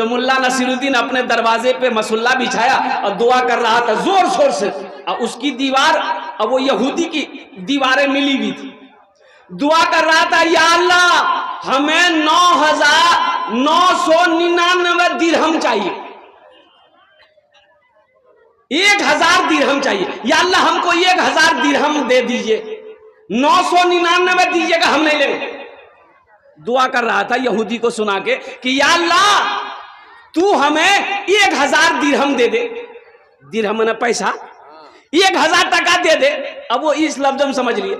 तो मुल्ला नसीरुद्दीन अपने दरवाजे पे मसल्ला बिछाया और दुआ कर रहा था जोर शोर से। और उसकी दीवार, और वो यहूदी की दीवारें मिली हुई थी, दुआ कर रहा था, या अल्लाह हमें 9,999 दिरहम चाहिए, 1000 दिरहम चाहिए, या अल्लाह हमको 1000 दिरहम दे दीजिए, 999 दीजिएगा, हम नहीं लेंगे। दुआ कर रहा था यहूदी को सुना के कि या अल्लाह तू हमें 1000 दिरहम दे दे, दिरहम ना पैसा, 1000 टका दे दे। अब वो इस लफ्ज में समझ लिए,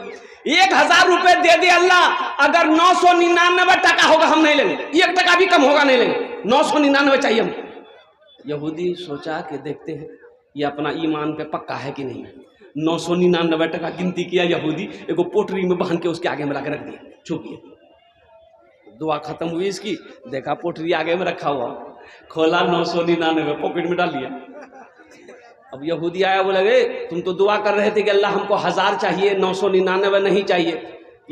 1000 रुपए दे दे अल्लाह, अगर 999 टका होगा हम नहीं लेंगे, 1 टका भी कम होगा नहीं लेंगे, 999 चाहिए हम। यहूदी सोचा कि देखते हैं ये अपना ईमान पे पक्का है कि नहीं। 999 टका गिनती किया यहूदी, एगो पोटरी में बांध के उसके आगे में लाकर रख दिया, छुप गया। दुआ खत्म हुई इसकी, देखा पोटरी आगे में रखा हुआ, खोला 999 पॉकेट में डाल लिया। अब यहूदी आया, बोला रे तुम तो दुआ कर रहे थे कि अल्लाह हमको 1000 चाहिए, 999 नहीं चाहिए,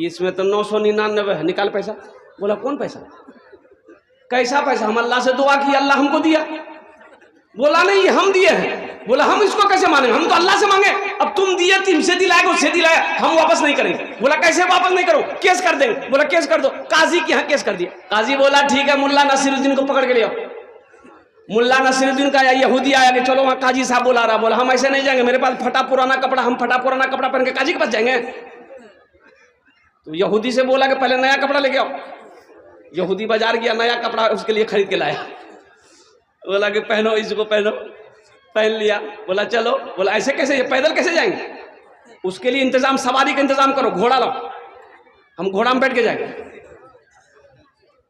इसमें तो 999 है, निकाल पैसा। बोला कौन पैसा, कैसा पैसा, हम अल्लाह से दुआ की, अल्लाह हमको दिया। बोला नहीं ये हम दिए हैं। बोला हम इसको कैसे मानेंगे, हम तो अल्लाह से मांगे, अब तुम दिए, तुमसे दिलाएगा, उससे दिलाया, हम वापस नहीं करेंगे। बोला कैसे वापस नहीं करो, केस कर देंगे। बोला केस कर दो, काजी के यहाँ केस कर दिया। काजी बोला ठीक है, मुल्ला नसीरुद्दीन को पकड़ के लिया। मुल्ला नसीरुद्दीन का यहूदी आया कि चलो वहाँ काजी साहब बुला रहा। बोला हम ऐसे नहीं जाएंगे, मेरे पास फटा पुराना कपड़ा, हम फटा पुराना कपड़ा पहन के काजी के पास जाएंगे। तो यहूदी से बोला कि पहले नया कपड़ा लेके आओ। यहूदी बाजार गया, नया कपड़ा उसके लिए खरीद के लाया। बोला कि पहनो, इसको पहनो, पहन लिया। बोला चलो। बोला ऐसे कैसे, पैदल कैसे जाएंगे, उसके लिए इंतजाम, सवारी का इंतजाम करो, घोड़ा लाओ, हम घोड़ा में बैठ के जाएंगे।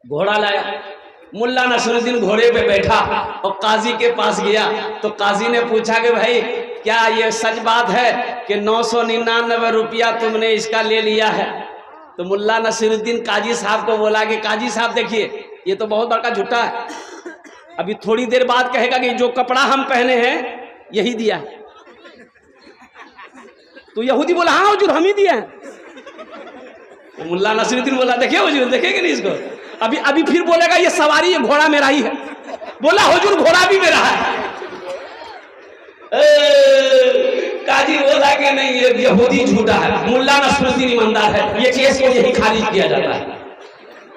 घोड़ा लाया, मुल्ला नसीरुद्दीन घोड़े पे बैठा और काजी के पास गया। तो काजी ने पूछा कि भाई क्या ये सच बात है कि 999 रुपया तुमने इसका ले लिया है? तो मुल्ला नसीरुद्दीन काजी साहब को बोला कि काजी साहब देखिए ये तो बहुत बड़ा झूठा है, अभी थोड़ी देर बाद कहेगा कि जो कपड़ा हम पहने हैं यही दिया है। तो यहूदी बोला हाँ हुजूर हम ही दिया है। तो मुल्ला नसीरुद्दीन बोला देखिए हुजूर, देखेंगे नहीं इसको, अभी फिर बोलेगा ये सवारी, ये घोड़ा मेरा ही है। बोला हुजूर घोड़ा भी मेरा है। काजी बोला कि नहीं ये यहूदी झूठा है, मुल्ला नसीरुद्दीन ईमानदार है, ये केस को यही खारिज किया जाता है।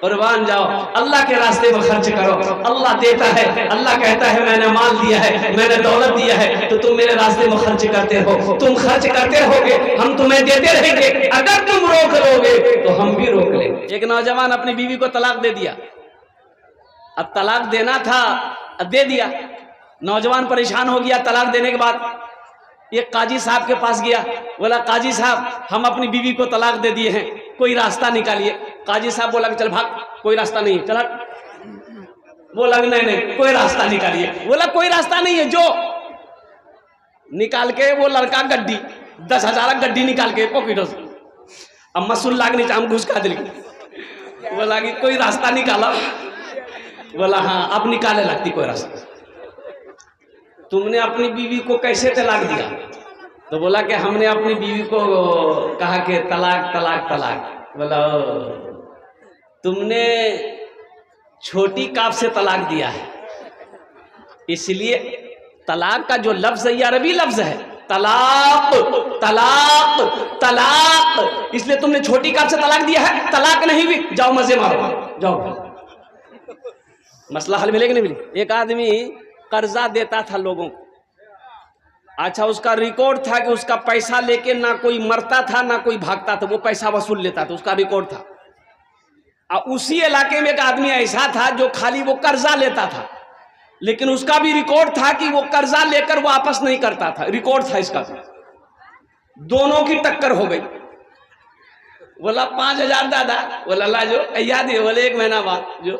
कुर्बान जाओ, अल्लाह के रास्ते में खर्च करो, अल्लाह देता है। अल्लाह कहता है मैंने माल दिया है, मैंने दौलत दिया है, तो तुम मेरे रास्ते में खर्च करते रहो। तुम खर्च करते रहोगे, हम तुम्हें देते रहेंगे। अगर तुम रोक लोगे तो हम भी रोक लेंगे। एक नौजवान अपनी बीवी को तलाक दे दिया, अब तलाक देना था, दे दिया। नौजवान परेशान हो गया तलाक देने के बाद, एक काजी साहब के पास गया। बोला काजी साहब हम अपनी बीवी को तलाक दे दिए हैं, कोई रास्ता निकालिए। काजी साहब बोला कि चल भाग, कोई रास्ता नहीं है, चल। बोला कि नहीं कोई रास्ता निकालिए। बोला कोई रास्ता नहीं है, जो निकाल के वो लड़का गड्डी 10,000 गड्डी निकाल के पॉकेटों से अब मसूल्ला के नीचे हम घुस का दिल। बोला कि कोई रास्ता निकाला। बोला हाँ अब निकाले लगती कोई रास्ता। तुमने अपनी बीवी को कैसे तलाक दिया? तो बोला कि हमने अपनी बीवी को कहा कि तलाक तलाक तलाक। बोला तुमने छोटी काफ से तलाक दिया है, इसलिए तलाक का जो लफ्ज है ये अरबी लफ्ज है, तलाक तलाक तलाक, इसलिए तुमने छोटी काफ से तलाक दिया है। तलाक नहीं हुई, जाओ मजे मारो, जाओ। मसला हल मिलेगा नहीं मिले। एक आदमी कर्जा देता था लोगों को, अच्छा उसका रिकॉर्ड था कि उसका पैसा लेके ना कोई मरता था ना कोई भागता था, वो पैसा वसूल लेता था, उसका रिकॉर्ड था। और उसी इलाके में एक आदमी ऐसा था जो खाली वो कर्जा लेता था, लेकिन उसका भी रिकॉर्ड था कि वो कर्जा लेकर वापस नहीं करता था, रिकॉर्ड था इसका। दोनों की टक्कर हो गई। बोला 5,000 दादा। बोला ला जो याद है। बोले 1 महीना बाद जो।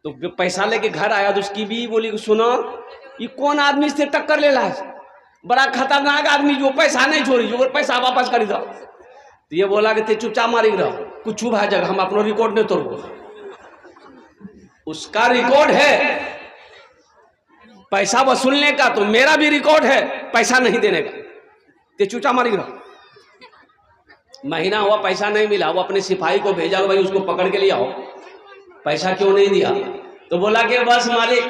तो पैसा लेके घर आया तो उसकी भी बोली सुनो ये कौन आदमी से टक्कर ले रहा है, बड़ा खतरनाक आदमी जो पैसा नहीं छोड़ी, जो पैसा वापस कर दो। तो ये बोला कि ते चुपचाप मारी रहो, कुछ छुपा जगह हम अपना रिकॉर्ड नहीं तोड़ो। उसका रिकॉर्ड है पैसा वसूलने का, तो मेरा भी रिकॉर्ड है पैसा नहीं देने का, ते चुपचाप मारी रहो। महीना हुआ पैसा नहीं मिला, वो अपने सिपाही को भेजा भाई उसको पकड़ के ले आओ, पैसा क्यों नहीं दिया? तो बोला कि बस मालिक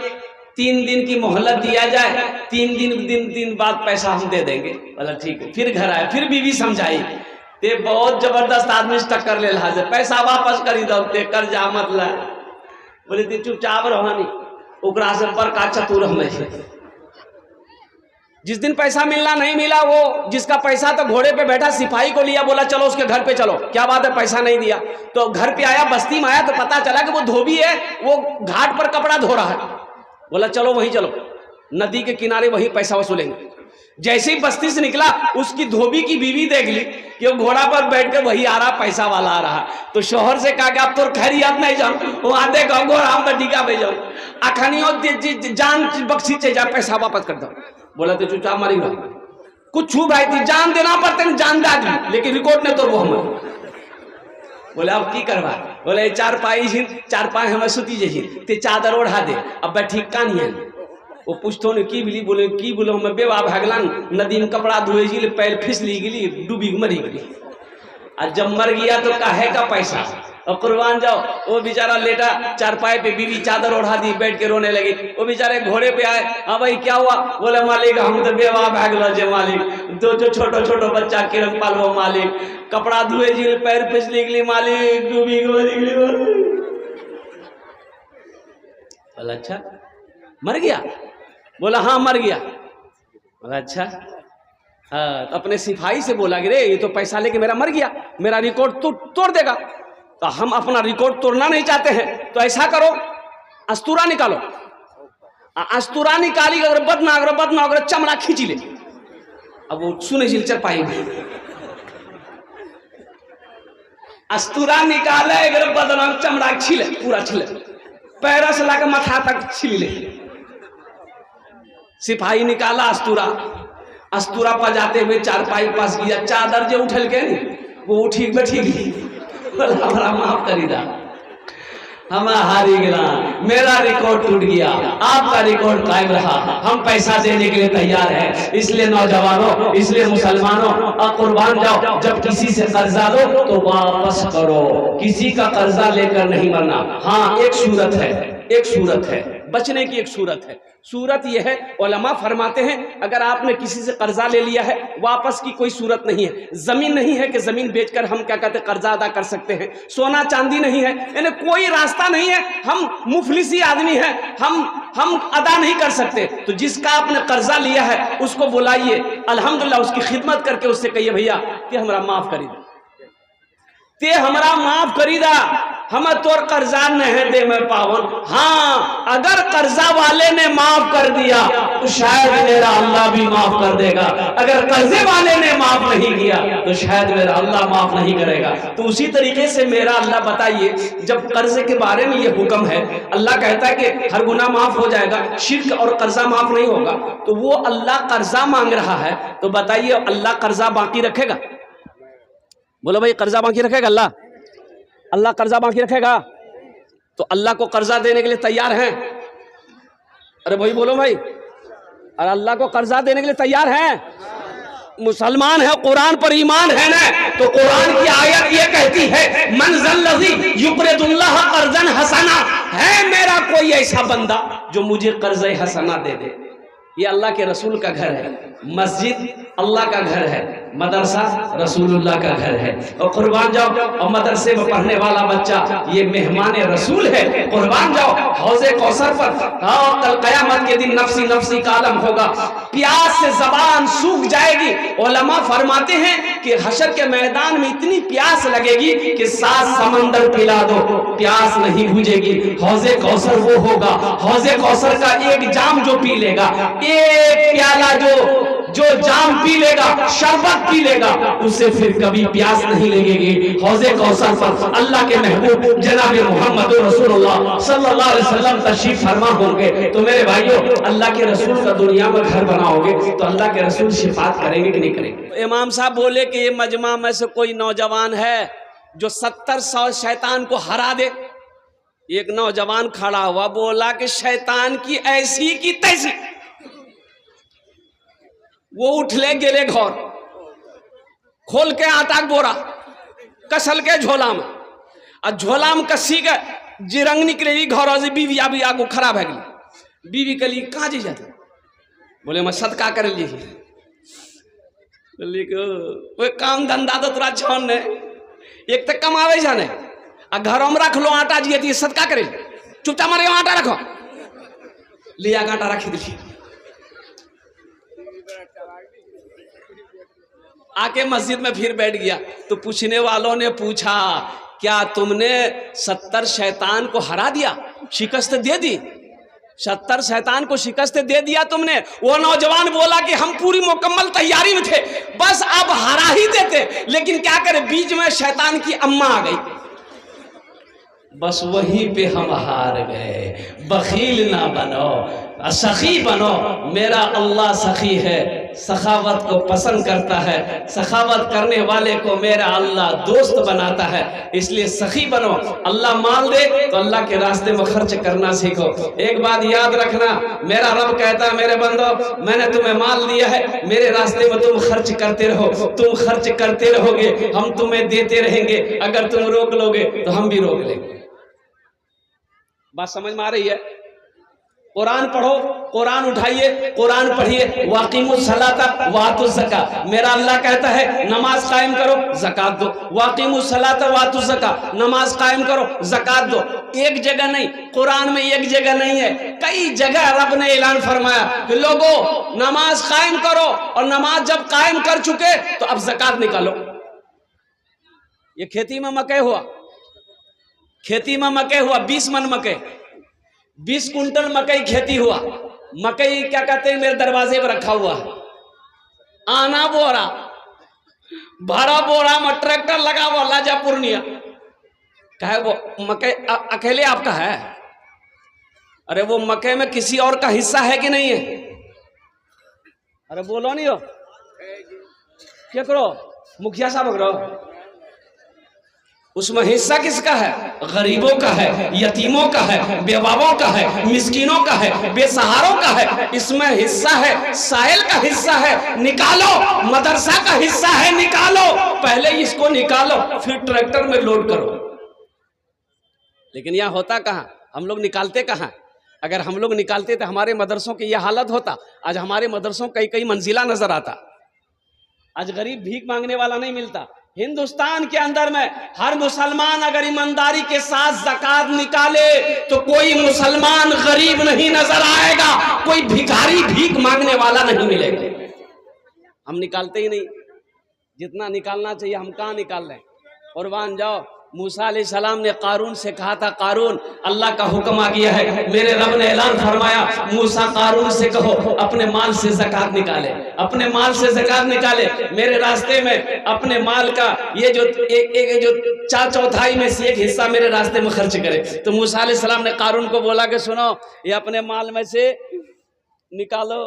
3 दिन की मोहलत दिया जाए, 3 दिन बाद पैसा हम दे देंगे। बोला ठीक है। फिर घर आए, फिर बीवी समझाई, ते बहुत जबरदस्त आदमी से टक्कर ले रहा है, पैसा वापस करी दो, ते कर्जा मत ला। बोले ते चुपचाप रहानी, ओकरा से बड़का चतुर हमें है। जिस दिन पैसा मिलना नहीं मिला, वो जिसका पैसा तो घोड़े पे बैठा सिपाही को लिया, बोला चलो उसके घर पे चलो। क्या बात है, पैसा नहीं दिया? तो घर पे आया, बस्ती में आया तो पता चला कि वो धोबी है, वो घाट पर कपड़ा धो रहा है। बोला चलो वहीं चलो, नदी के किनारे वहीं पैसा वसूलेंगे। जैसे ही बस्ती से निकला, उसकी धोबी की बीवी देख ली कि वो घोड़ा पर बैठ के वही आ रहा, पैसा वाला आ रहा। तो शोहर से कहा कि अब तो खैरियत नहीं जाऊं, वहां देखो घोड़ा में टीका पे जाऊं, अखनी जान बख्शी चे जा, पैसा वापस कर दो। बोला तो चुपचाप मारी कुछ छू भाई थी, जान देना पड़ते जान दादी, लेकिन रिकॉर्ड ने तो वो हम। बोले अब की करवा? बोले चारपाई हमें सुती जैसी ते चादर ओढ़ा दे, अब बैठी कानी है। वो पूछतो ने की बोली, बोले की बोलो मैं बेवा भागलान, नदी में कपड़ा धोए जी, पैर फिसली गली, डूबी मरी गली। और जब मर गया तो काहे का पैसा, और कुर्बान जाओ। वो बेचारा लेटा चारपाई पे, बीवी चादर ओढ़ा दी, बैठ के रोने लगी। वो बेचारे घोड़े पे आए, हाँ भाई क्या हुआ? बोले मालिक हम तो बेवा भागलो जे मालिक, दो जो छोटो छोटो बच्चा किरण पालो मालिक, कपड़ा धुए जी, पैर फिसली गली मालिक, डूबी मरी गली। बोला अच्छा मर गया? बोला हाँ मर गया। बोला अच्छा हाँ। तो अपने सिपाही से बोला कि रे ये तो पैसा लेके मेरा मर गया, मेरा रिकॉर्ड तोड़ देगा। तो हम अपना रिकॉर्ड तोड़ना नहीं चाहते हैं, तो ऐसा करो अस्तूरा निकालो। अस्तूरा निकाली, अगर बदना चमड़ा खींच ले। अब वो सुने चिलचर पाएंगे, अस्तूरा निकाले, अगर बदना चमड़ा छिले, पूरा छिले, पैरों से लाकर माथा तक छिल ले। सिपाही निकाला अस्तूरा पर जाते हुए चारपाई पास गया, चादर जो उठल के वो उठी बैठी गई। हमारा माफ करी दा, हम हारी गया, मेरा रिकॉर्ड टूट गया, आपका रिकॉर्ड कायम रहा। हम पैसा देने के लिए तैयार हैं। इसलिए नौजवानों, इसलिए मुसलमानों, अब कुर्बान जाओ। जब किसी से कर्जा लो तो वापस करो, किसी का कर्जा लेकर नहीं मरना। हाँ एक सूरत है बचने की, एक सूरत है। सूरत यह है, उलमा फरमाते हैं अगर आपने किसी से कर्जा ले लिया है, वापस की कोई सूरत नहीं है। जमीन नहीं है कि जमीन बेचकर हम क्या कहते हैं कर्जा अदा कर सकते हैं। सोना चांदी नहीं है, यानी कोई रास्ता नहीं है। हम मुफलिसी आदमी हैं, हम अदा नहीं कर सकते। तो जिसका आपने कर्जा लिया है उसको बुलाइए, अल्हम्दुलिल्लाह उसकी खिदमत करके उससे कहिए भैया कि हमरा माफ करी दे, ते हमरा माफ करी दा, हमें तोर कर्जा नहीं दे में पावन। हाँ अगर कर्जा वाले ने माफ कर दिया तो शायद मेरा अल्लाह भी माफ कर देगा, अगर कर्जे वाले ने माफ नहीं किया तो शायद मेरा अल्लाह माफ नहीं करेगा। तो उसी तरीके से मेरा अल्लाह, बताइए जब कर्जे के बारे में ये हुक्म है, अल्लाह कहता है कि हर गुनाह माफ हो जाएगा, शिर्क और कर्जा माफ नहीं होगा, तो वो अल्लाह कर्जा मांग रहा है, तो बताइए अल्लाह कर्जा बाकी रखेगा? बोलो भाई कर्जा बाकी रखेगा अल्लाह कर्जा बाकी रखेगा? तो अल्लाह को कर्जा देने के लिए तैयार हैं? अरे भाई बोलो भाई, अरे अल्लाह को कर्जा देने के लिए तैयार हैं? मुसलमान है, कुरान पर ईमान है ना, तो कुरान की आयत ये कहती है मन ज़ल्लज़ी युक़रिदुल्लाह क़र्ज़न हसना, है मेरा कोई ऐसा बंदा जो मुझे कर्ज़े हसना दे दे। ये अल्लाह के रसूल का घर है, मस्जिद अल्लाह का घर है, मदरसा रसूलुल्लाह का घर है। और कुर्बान जाओ, और मदरसे में पढ़ने वाला बच्चा ये मेहमान रसूल है। कुर्बान जाओ, हौज़े कौसर पर कल क़यामत के दिन नफ्सी नफ्सी का आलम होगा, प्यास से ज़बान सूख जाएगी। उलमा फरमाते हैं कि हशर के मैदान में इतनी प्यास लगेगी कि 7 समंदर पिला दो, प्यास नहीं बुझेगी। हौज़े कौसर वो होगा, हौज़े कौसर का एक जाम जो पी लेगा, एक प्याला जो जाम पी लेगा, शरबत पी लेगा, उससे फिर कभी प्यास नहीं लगेगी। हौज़े कौसर पर अल्लाह के महबूब जनाब मोहम्मद रसूलुल्लाह सल्लल्लाहु अलैहि वसल्लम तशरीफ फरमा होंगे। तो मेरे भाइयों, अल्लाह के रसूल का दुनिया में घर बनाओगे तो अल्लाह के रसूल शिफात करेंगे कि नहीं करेंगे? इमाम साहब बोले कि ये मजमा में से कोई नौजवान है जो 70-100 शैतान को हरा दे। एक नौजवान खड़ा हुआ, बोला कि शैतान की ऐसी की तैसी। वो उठले गेले घर, खोल के आटा बोरा, कसल के झोला में, और झोला में कसी के जिरंग निकले घर से बीवी अभी आगो खराब है गई। बीवी के लिए कहाँ जी जाते? बोले मैं सदका कर ली। बोले काम धंधा तो तोरा छन ने, एक तक कमावे जाने आ घरों में रख लो आटा जी सदका करे, चुपचाप मारे आटा रखो, लिया आटा रखी दी। आके मस्जिद में फिर बैठ गया तो पूछने वालों ने पूछा क्या तुमने 70 शैतान को हरा दिया, शिकस्त दे दी? 70 शैतान को शिकस्त दे दिया तुमने? वो नौजवान बोला कि हम पूरी मुकम्मल तैयारी में थे, बस अब हरा ही देते, लेकिन क्या करें बीच में शैतान की अम्मा आ गई, बस वहीं पे हम हार गए। बखील ना बनो, सखी बनो। मेरा अल्लाह सखी है, सखावत को पसंद करता है, सखावत करने वाले को मेरा अल्लाह दोस्त बनाता है, इसलिए सखी बनो। अल्लाह माल दे तो अल्लाह के रास्ते में खर्च करना सीखो। एक बात याद रखना, मेरा रब कहता है मेरे बंदो मैंने तुम्हें माल दिया है, मेरे रास्ते में तुम खर्च करते रहो, तुम खर्च करते रहोगे, हम तुम्हें देते रहेंगे। अगर तुम रोक लोगे तो हम भी रोक लेंगे। बात समझ में आ रही है? कुरान पढ़ो, कुरान उठाइए, कुरान पढ़िए। वाक़िमुस सलाता वातुज़ ज़का, मेरा अल्लाह कहता है नमाज कायम करो, ज़कात दो। वाक़िमुस सलाता वातुज़ ज़का, नमाज कायम करो, ज़कात दो। एक जगह नहीं, कुरान में एक जगह नहीं है, कई जगह रब ने ऐलान फरमाया कि लोगों नमाज कायम करो, और नमाज जब कायम कर चुके तो अब ज़कात निकालो। ये खेती में मकई हुआ, खेती में मकई हुआ, 20 मन मकई, 20 कुंटल मकई खेती हुआ। मकई क्या कहते हैं मेरे दरवाजे पर रखा हुआ, आना बोरा भरा बोरा में ट्रैक्टर लगा हुआ लाजा पूर्णिया। कहे वो मकई अकेले आपका है? अरे वो मकई में किसी और का हिस्सा है कि नहीं है? अरे बोलो नहीं हो क्या करो, मुखिया साहब करो, उसमें हिस्सा किसका है? गरीबों का है, यतीमों का है, बेवाओं का है, मिस्किनों का है, बेसहारों का है, इसमें हिस्सा है। साहिल का हिस्सा है, निकालो। मदरसा का हिस्सा है, निकालो। पहले इसको निकालो, फिर ट्रैक्टर में लोड करो। लेकिन यह होता कहाँ, हम लोग निकालते कहाँ? अगर हम लोग निकालते तो हमारे मदरसों की यह हालत होता। आज हमारे मदरसों कई कई मंजिला नजर आता। आज गरीब भीख मांगने वाला नहीं मिलता। हिंदुस्तान के अंदर में हर मुसलमान अगर ईमानदारी के साथ ज़कात निकाले तो कोई मुसलमान गरीब नहीं नजर आएगा, कोई भिखारी भीख मांगने वाला नहीं मिलेगा। हम निकालते ही नहीं, जितना निकालना चाहिए हम कहाँ निकाल रहे हैं? कुर्बान जाओ। मूसा अलैहिस्सलाम ने कारून से कहा था, कारून अल्लाह का हुक्म आ गया है, मेरे रब ने ऐलान फरमाया मूसा कारून से कहो अपने माल से ज़कात निकाले, अपने माल से ज़कात निकाले। मेरे रास्ते में अपने माल का ये जो जो 4/4 में से एक हिस्सा मेरे रास्ते में खर्च करे। तो मूसा अलैहिस्सलाम ने कारून को बोला कि सुनो ये अपने माल में से निकालो,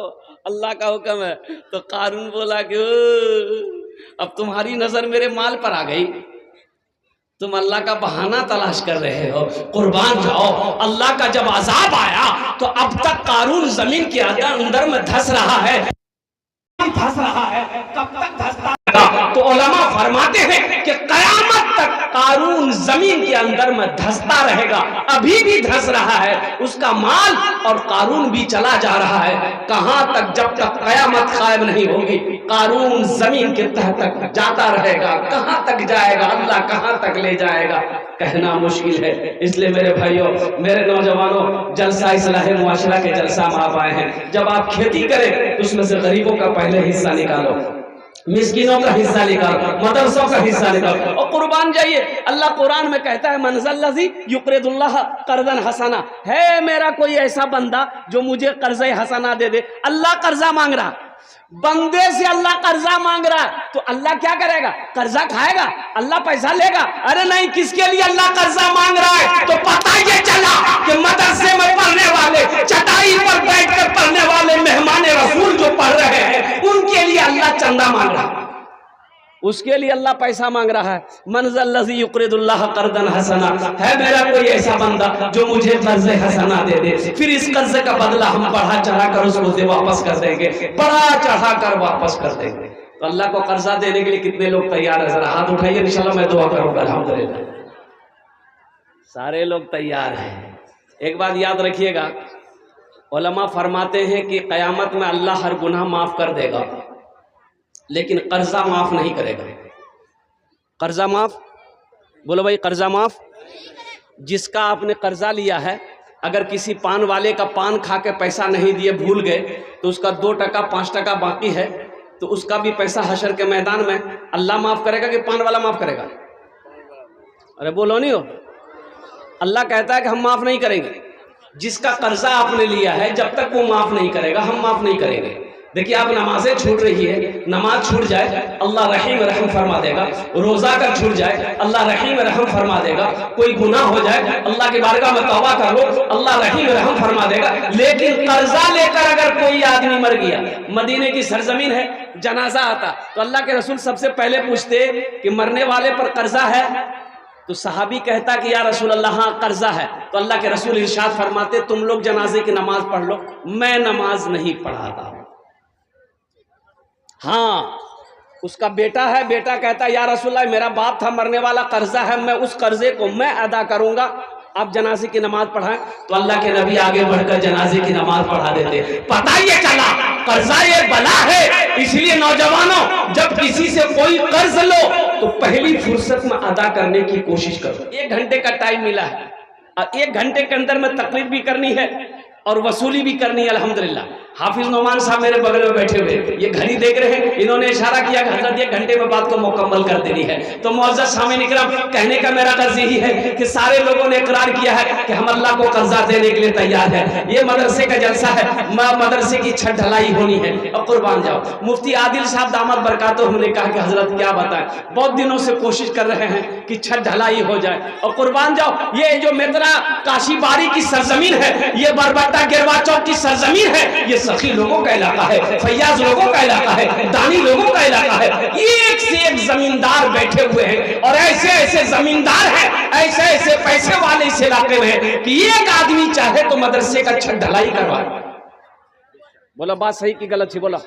अल्लाह का हुक्म है। तो कारून बोला कि अब तुम्हारी नजर मेरे माल पर आ गई, तुम अल्लाह का बहाना तलाश कर रहे हो। कुर्बान जाओ, अल्लाह का जब अजाब आया तो अब तक कारून जमीन के अंदर में धंस रहा है, कब तक धंसता? तो उलमा फरमाते हैं कि कयामत तक कारून जमीन के अंदर में धंसता रहेगा। अभी भी धंस रहा है, उसका माल और कारून भी चला जा रहा है। कहां तक? जब तक कयामत कायम नहीं होगी कारून जमीन के तह तक जाता रहेगा। कहां तक जाएगा, अल्लाह कहां तक ले जाएगा, कहना मुश्किल है। इसलिए मेरे भाइयों, मेरे नौजवानों, जलसा इस्लाह मुआशरा के जलसा में आप आए हैं। जब आप खेती करें तो उसमें से गरीबों का पहले हिस्सा निकालो, मिस्किनों का हिस्सा निकालो, मदरसों का हिस्सा निकालो और कुर्बान जाइए। अल्लाह कुरान में कहता है मनज़ल्लज़ी युक़रिदुल्लाह क़र्ज़न हसना, है मेरा कोई ऐसा बंदा जो मुझे कर्ज़ हसना दे दे। अल्लाह कर्जा मांग रहा, बंदे से अल्लाह कर्जा मांग रहा है, तो अल्लाह क्या करेगा? कर्जा खाएगा? अल्लाह पैसा लेगा? अरे नहीं, किसके लिए अल्लाह कर्जा मांग रहा है? तो पता ये चला कि मदरसे में पढ़ने वाले, चटाई पर बैठकर पढ़ने वाले मेहमान रसूल जो पढ़ रहे हैं उनके लिए अल्लाह चंदा मांग रहा है, उसके लिए अल्लाह पैसा मांग रहा है। मनज़ल्लज़ी युक़रिदुल्लाह क़र्ज़न हसना, है मेरा कोई ऐसा बंदा जो मुझे कर्ज़ हसना दे दे, फिर इस कर्ज का बदला हम बढ़ा चढ़ा कर उसको वापस कर देंगे, बढ़ा चढ़ा कर वापस कर देंगे। तो अल्लाह को कर्जा देने के लिए कितने लोग तैयार है? जरा हाथ उठाइए, इंशाल्लाह मैं दुआ करूंगा। अल्हम्दुलिल्लाह। सारे लोग तैयार हैं। एक बात याद रखिएगा, उलमा फरमाते हैं कि क़यामत में अल्लाह हर गुनाह माफ़ कर देगा, लेकिन कर्जा माफ़ नहीं करेगा। कर्जा माफ़, बोलो भाई, कर्जा माफ़। जिसका आपने कर्जा लिया है, अगर किसी पान वाले का पान खा के पैसा नहीं दिए, भूल गए, तो उसका 2 टका 5 टका बाकी है, तो उसका भी पैसा हशर के मैदान में अल्लाह माफ़ करेगा कि पान वाला माफ़ करेगा? अरे बोलो नहीं हो। अल्लाह कहता है कि हम माफ़ नहीं करेंगे। जिसका कर्जा आपने लिया है, जब तक वो माफ़ नहीं करेगा, हम माफ़ नहीं करेंगे। देखिए, आप नमाजें छूट रही है, नमाज छूट जाए अल्लाह रहीम रहम फरमा देगा। रोज़ा कर छूट जाए अल्लाह रहीम रहम फरमा देगा। कोई गुनाह हो जाए अल्लाह की बारगाह में तौबा कर लो, अल्लाह रहीम रहम फरमा देगा। लेकिन कर्जा लेकर अगर कोई आदमी मर गया, मदीने की सरजमीन है, जनाजा आता, तो अल्लाह के रसूल सबसे पहले पूछते कि मरने वाले पर कर्जा है? तो सहाबी कहता कि या रसूल अल्लाह, हाँ कर्जा है। तो अल्लाह के रसूल इरशाद फरमाते, तुम लोग जनाजे की नमाज पढ़ लो, मैं नमाज नहीं पढ़ाता। हाँ, उसका बेटा है, बेटा कहता या रसूलल्लाह, मेरा बाप था मरने वाला, कर्जा है, मैं उस कर्जे को मैं अदा करूंगा, आप जनाजे की नमाज पढ़ाएं। तो अल्लाह के नबी आगे बढ़कर जनाजे की नमाज पढ़ा देते। पता ये चला कर्जा ये बला है। इसलिए नौजवानों, जब किसी से कोई कर्ज लो तो पहली फुर्सत में अदा करने की कोशिश करो। 1 घंटे का टाइम मिला है और 1 घंटे के अंदर में तकरीर भी करनी है और वसूली भी करनी है। अल्हम्दुलिल्लाह, हाफिज नोमान साहब मेरे बगल में बैठे हुए, ये घड़ी देख रहे हैं, इन्होंने इशारा किया कि हजरत 1 घंटे में बात को मुकम्मल कर देनी है। तो मुअज़्ज़ज़ सामीन इकराम, कहने का मेरा कर्ज यही है कि सारे लोगों ने इकरार किया है कि हम अल्लाह को कर्जा देने के लिए तैयार है। ये मदरसे का जलसा है, मदरसे की छत ढलाई होनी है और कुर्बान जाओ। मुफ्ती आदिल साहब दामद बरकातुहू हमने कहा कि हजरत क्या बताएं, बहुत दिनों से कोशिश कर रहे हैं कि छत ढलाई हो जाए और कुर्बान जाओ। ये जो मेतरा काशी बारी की सरजमीन है, ये बरबट्टा गिरवा चौक की सरजमीन है, ये सखी लोगों का इलाका है, फैयाज लोगों का इलाका है, दानी लोगों का इलाका है। एक से एक जमींदार बैठे हुए हैं और ऐसे ऐसे जमींदार हैं, ऐसे ऐसे पैसे वाले इस इलाके में हैं कि एक आदमी चाहे तो मदरसे का छत ढलाई करवाए। बोला बात सही की गलत थी? बोला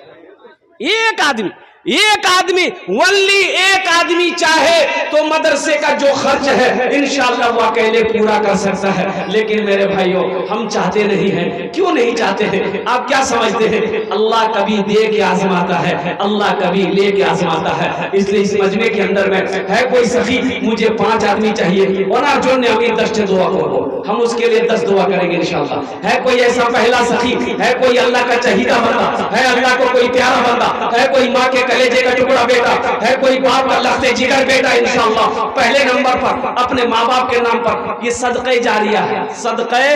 एक आदमी वल्ली एक आदमी चाहे तो मदरसे का जो खर्च है इंशाअल्लाह वो अकेले पूरा कर सकता है। लेकिन मेरे भाइयों, हम चाहते नहीं हैं। क्यों नहीं चाहते हैं? आप क्या समझते हैं? अल्लाह कभी दे के आजमाता है, अल्लाह कभी ले के आजमाता है। इसलिए इस मजमे के अंदर में है कोई सखी, मुझे 5 आदमी चाहिए और आप जो ने अभी 10 दुआ करो, हम उसके लिए 10 दुआ करेंगे इंशाअल्लाह। है कोई ऐसा पहला सखी, है कोई अल्लाह का चहीदा बंदा, है अल्लाह को कोई प्यारा बंदा, है कोई माँ के कलेजे का टुकड़ा बेटा, है कोई बाप का लफ्ते जिगर बेटा, इंशाअल्लाह पहले नंबर पर अपने माँ बाप के नाम पर ये सदक़े जारिया है। सदक़े,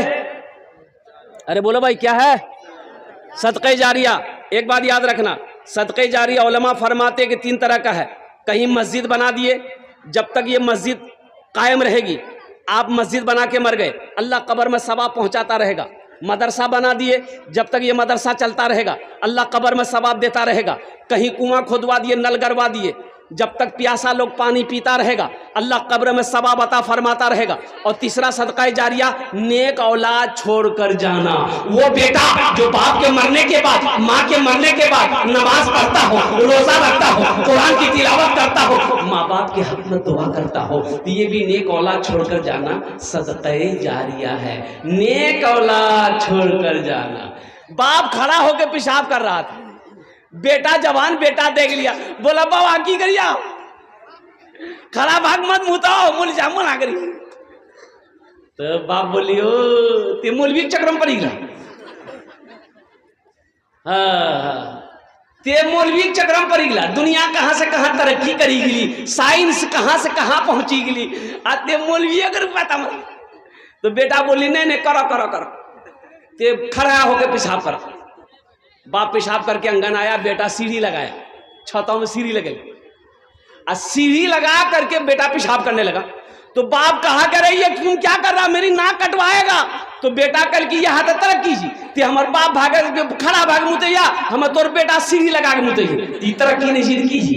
अरे बोलो भाई क्या है? सदक़े जारिया। एक बात याद रखना, सदक़े जारिया उलमा फरमाते कि 3 तरह का है। कहीं मस्जिद बना दिए, जब तक ये मस्जिद कायम रहेगी, आप मस्जिद बना के मर गए, अल्लाह कब्र में सवाब पहुंचाता रहेगा। मदरसा बना दिए, जब तक ये मदरसा चलता रहेगा, अल्लाह कब्र में सवाब देता रहेगा। कहीं कुआं खोदवा दिए, नल गड़वा दिए, जब तक प्यासा लोग पानी पीता रहेगा, अल्लाह कब्र में सवाब अता फरमाता रहेगा। और तीसरा सदका जारिया, नेक औलाद छोड़कर जाना। वो बेटा जो बाप के मरने के बाद, माँ के मरने के बाद नमाज पढ़ता हो, रोजा रखता हो, कुरान की तिलावत करता हो, माँ बाप के हक में दुआ करता हो, तो ये भी नेक औलाद छोड़कर जाना सदका जारिया है। नेक औलाद छोड़कर जाना। बाप खड़ा होकर पेशाब कर रहा था, बेटा जवान बेटा देख लिया, बोला बाबा की करिया खड़ा भाग मत मुताओ मुल जामुन आ करी। तो बाप बोलियो ते मूलवी चक्रम पड़ी गया। ते मौलवी चक्रम पड़ी गया। दुनिया कहां से कहां तरक्की करी गई, साइंस कहां से कहां पहुंची गई, ते मौलवी अगर पता मत। तो बेटा बोली नहीं नहीं करो करो करो, ते खड़ा होकर पेशाब करो। बाप पेशाब करके अंगन आया, बेटा सीढ़ी लगाया, छतों में सीढ़ी लगे, और सीढ़ी लगा करके बेटा पेशाब करने लगा। तो बाप कहा करे ये तुम क्या कर रहा, मेरी नाक कटवाएगा। तो बेटा कल की यह हाथ तरक्की जी ते हमार बाप भागे खड़ा भाग मुतैया, हम तोर बेटा सीढ़ी लगा के मुतैया, तरक्की नहीं सीधी की जी।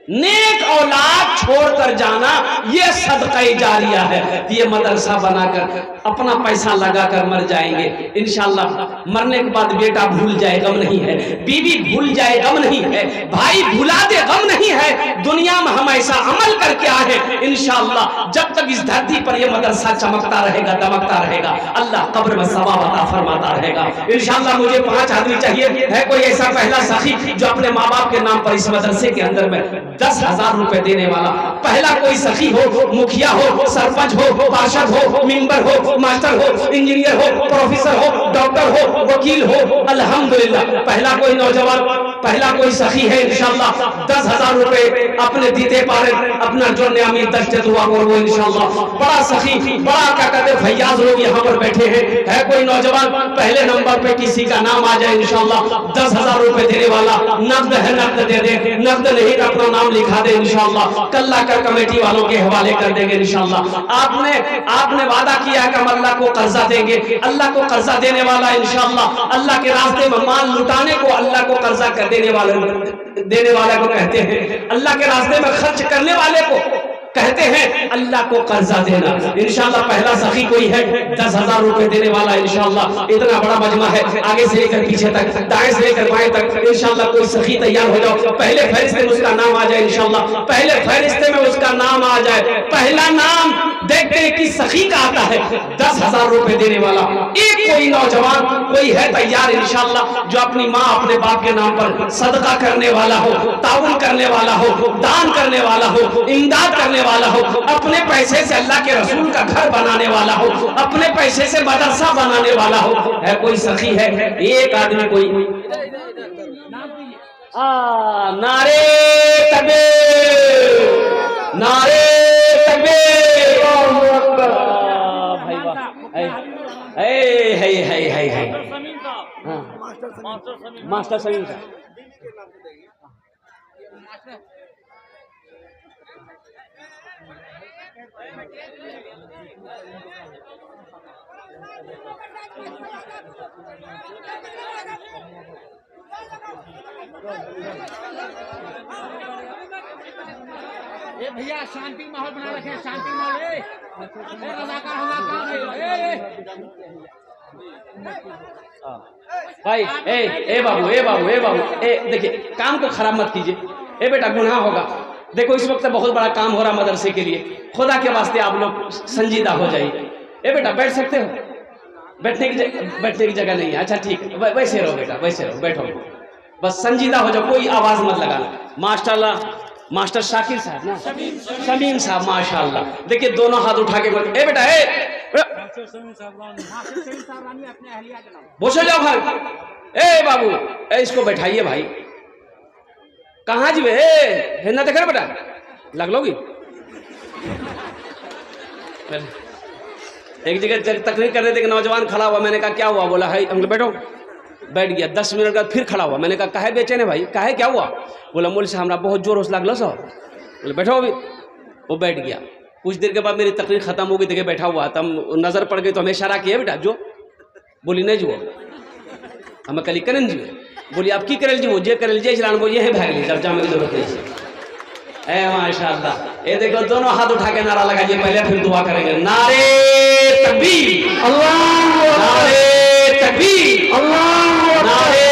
नेक औलाद छोड़कर जाना ये सदका जारिया है। ये मदरसा बनाकर अपना पैसा लगाकर मर जाएंगे, इंशाअल्लाह मरने के बाद बेटा भूल जाए गम नहीं है, बीवी भूल जाए गम नहीं है, भाई भुला दे गम नहीं है। दुनिया में हम ऐसा अमल करके आए इंशाअल्लाह, जब तक इस धरती पर ये मदरसा चमकता रहेगा, दमकता रहेगा, अल्लाह कब्र में सवाब अता फरमाता रहेगा इंशाअल्लाह। मुझे 5 आदमी चाहिए। है कोई ऐसा पहला सखी जो अपने माँ बाप के नाम पर इस मदरसे के अंदर में 10,000 रुपए देने वाला? पहला कोई सखी हो, मुखिया हो, सरपंच हो, पार्षद हो, मेंबर हो, मास्टर हो, इंजीनियर हो, प्रोफेसर हो, डॉक्टर हो, वकील हो, अल्हम्दुलिल्लाह। पहला कोई नौजवान, पहला कोई सखी है इंशाअल्लाह, 10,000 रुपए अपने दीदे पारे अपना जो नियामी दर्जे दुआ करो इंशाअल्लाह। बड़ा सखी, बड़ा क्या कहते हैं फैयाज लोग यहाँ पर बैठे हैं। है कोई नौजवान पहले नंबर पे किसी का नाम आ जाए इंशाअल्लाह, 10,000 रुपए देने वाला? नकद है नकद दे दे, नकद नहीं तो अपना नाम लिखा दे इंशाअल्लाह, कल्ला कर कमेटी वालों के हवाले कर देंगे इंशाअल्लाह। आपने वादा किया है कि हम अल्लाह को कर्जा देंगे, अल्लाह को कर्जा देने वाला इंशाअल्लाह, अल्लाह के रास्ते में माल लुटाने को अल्लाह को कर्जा कर देने वाले को कहते हैं, अल्लाह के रास्ते में खर्च करने वाले को कहते हैं अल्लाह को कर्जा देना इंशाअल्लाह। पहला सखी कोई है 10,000 रुपए देने वाला इंशाअल्लाह। इतना बड़ा मजमा है, आगे से लेकर पीछे तक, दाएं से लेकर बाएं तक इंशाअल्लाह। कोई सखी तैयार हो जाओ, पहले फहरिस्त में उसका नाम आ जाए इंशाअल्लाह, पहले फहरिस्त में उसका नाम आ जाए। पहला नाम देखते हैं कि सखी का आता है 10,000 रुपए देने वाला। एक कोई नौजवान कोई है तैयार इंशाअल्लाह, जो अपनी माँ अपने बाप के नाम पर सदका करने वाला हो, ताउन करने वाला हो, दान करने वाला हो, इमदाद करने वाला हो, अपने पैसे से अल्लाह के रसूल का घर बनाने वाला हो, अपने पैसे से मदरसा बनाने वाला हो। है कोई सखी है? एक आदमी कोई? नारे तकबीर, नारे तकबीर। भाई वाह, मास्टर समीम साहब। ए भैया शांति माहौल बना रखे, शांति माहौल। रजाकार भाई ए बाबू देखिए, काम को खराब मत कीजिए। ए बेटा गुनाह होगा। देखो इस वक्त बहुत बड़ा काम हो रहा मदरसे के लिए, खुदा के वास्ते आप लोग संजीदा हो जाइए। ए बेटा बैठ सकते हो? बैठने की जगह नहीं है? अच्छा ठीक है, वैसे रहो बेटा, वैसे रहो, बैठो, बस संजीदा हो जाओ, कोई आवाज मत लगाना। मास्टर शाकिर साहब ना, शमीम साहब, माशाल्लाह। देखिए दोनों हाथ उठा के ए बेटा, बोलो जाओ भाई। ए बाबू इसको बैठाइए भाई। कहाँ जी हिंदा देख रहे बेटा, लग लोगी? एक जगह तकरीर कर रहे थे कि नौजवान खड़ा हुआ, मैंने कहा क्या हुआ? बोला है हम बैठो। बैठ गया, 10 मिनट बाद फिर खड़ा हुआ। मैंने कहा काहे बेचैन है भाई, काहे क्या हुआ? बोला मौलवी साहब हमरा बहुत जोर से लगल सो। बोले बैठो अभी। वो बैठ गया। कुछ देर के बाद मेरी तकरीर खत्म हो गई, देखे बैठा हुआ, तब नजर पड़ गई तो हमें इशारा किया, बेटा जो। बोली नहीं जो, हमें कली करन जी। बोली आप की करल जी? वो जे करल जी चलान वो ये है भाग ली, जब जाने की जरूरत नहीं है। माशाअल्लाह। ये देखो दोनों हाथ उठा के नारा लगाइए पहले, फिर दुआ करेंगे। नारे तकबीर, अल्लाह, नारे तकबीर, अल्लाह, नारे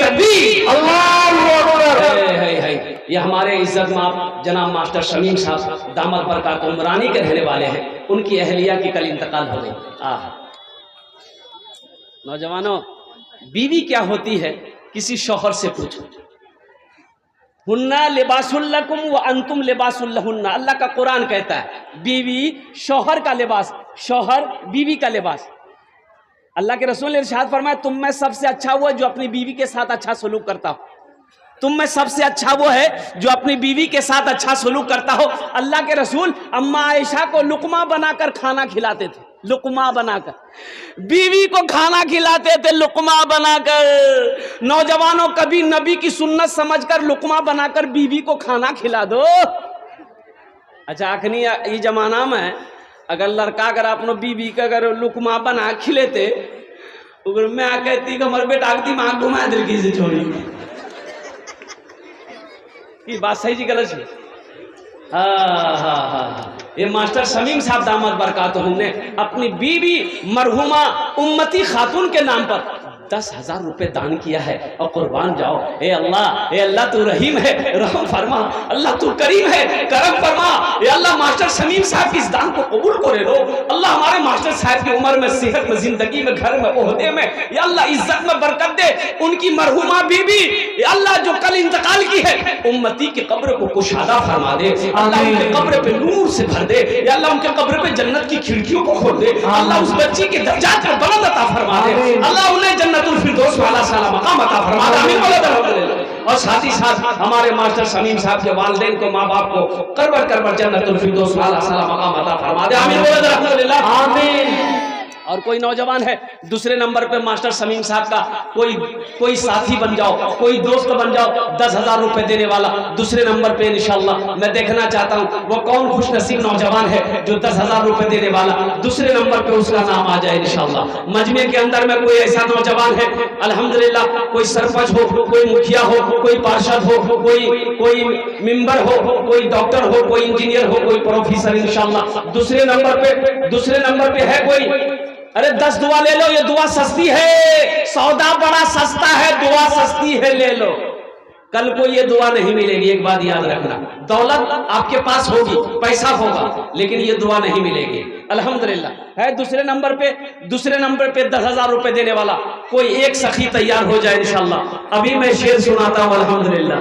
तकबीर, अल्लाहु अकबर। ये हमारे इज्जत माफ जनाब मास्टर शमीम साहब दामद बरकात उमरानी के रहने वाले हैं। उनकी अहलिया की कल इंतकाल हो गई। नौजवानों, बीवी क्या होती है किसी शौहर से पूछो। हुन्ना लिबासुल्लकुम व अंतुम लिबासुल्लहुन्ना, अल्लाह का कुरान कहता है बीवी शौहर का लिबास, शौहर बीवी का लिबास। अल्लाह के रसूल ने इरशाद फरमाया तुम में सबसे अच्छा वो है जो अपनी बीवी के साथ अच्छा सलूक करता हो। तुम में सबसे अच्छा वो है जो अपनी बीवी के साथ अच्छा सलूक करता हो। अल्लाह के रसूल अम्मा आयशा को लुकमा बनाकर खाना खिलाते थे, लुकमा बनाकर बीवी को खाना खिलाते थे, लुकमा बनाकर। नौजवानों, कभी नबी की सुन्नत समझकर लुकमा बनाकर बीवी को खाना खिला दो। अच्छा अखनी ये जमाना में अगर लड़का अगर अपनो बीवी का अगर लुकमा बना खिलेते, अगर मैं कहती कि हमारे बेटा दिमाग घुमा दिल की से छोड़ी। की बात सही जी गलत जी? हाँ, ये मास्टर शमीम साहब दामद बरकातहू ने अपनी बीवी मरहुमा उम्मती खातून के नाम पर 10,000 रुपए दान किया है। और कुर्बान जाओ, ए अल्लाह तू रहीम है, रहम फरमा, अल्लाह तू करीम है, करम फरमा। ए अल्लाह मास्टर शमीम साहब की इस दान को कबूल करे लो। अल्लाह हमारे मास्टर साहब की उम्र में, सेहत में, जिंदगी में, घर में, ओहदे में, या अल्लाह इज्जत में बरकत दे। उनकी मरहुमा बीवी अल्लाह जो कल इंतकाल की है, उम्मती की कब्र को कुशादा फरमा दे। अल्लाह उनके कब्र पे नूर से भर दे। या अल्लाह उनके कब्र पे जन्नत की खिड़कियों को खोल दे। अल्लाह उस बच्ची के दर्जात में बुलंद अता फरमा दे। अल्लाह उन्हें जन्नतुल फिरदौस वाला साला मकाम अता फरमा दे। आमीन बोलो अल्हम्दुलिल्लाह। और साथ ही साथ हमारे मास्टर शमीम साहब के वालिदैन को, माँ बाप को करबर जन्नतुल फिरदौस वाला साला मकाम अता फरमा दे। आमीन बोलो अल्हम्दुलिल्लाह। आमीन। और कोई नौजवान है दूसरे नंबर पे मास्टर शमीम साहब का कोई साथी बन जाओ, कोई दोस्त बन जाओ, 10,000 रुपए देने वाला दूसरे नंबर पे इंशाल्लाह। मैं देखना चाहता हूँ वो कौन खुशनसीब नौजवान है जो 10,000 रुपए देने वाला दूसरे नंबर पे उसका नाम आ जाए इंशाल्लाह। मजमे के अंदर में कोई ऐसा नौजवान है अल्हम्दुलिल्लाह, कोई सरपंच हो, कोई मुखिया हो, कोई पार्षद हो, कोई मेंबर हो, कोई डॉक्टर हो, कोई इंजीनियर हो, कोई प्रोफेसर इंशाल्लाह दूसरे नंबर पे है कोई। अरे 10 दुआ ले लो, ये दुआ सस्ती है, सौदा बड़ा सस्ता है, दुआ सस्ती है, ले लो। कल को ये दुआ नहीं मिलेगी, एक बात याद रखना। दौलत आपके पास होगी, पैसा होगा, लेकिन ये दुआ नहीं मिलेगी। अल्हम्दुलिल्लाह है दूसरे नंबर पे 10,000 रुपए देने वाला कोई एक सखी तैयार हो जाए इंशाल्लाह। अभी मैं शेर सुनाता हूँ अल्हम्दुलिल्लाह।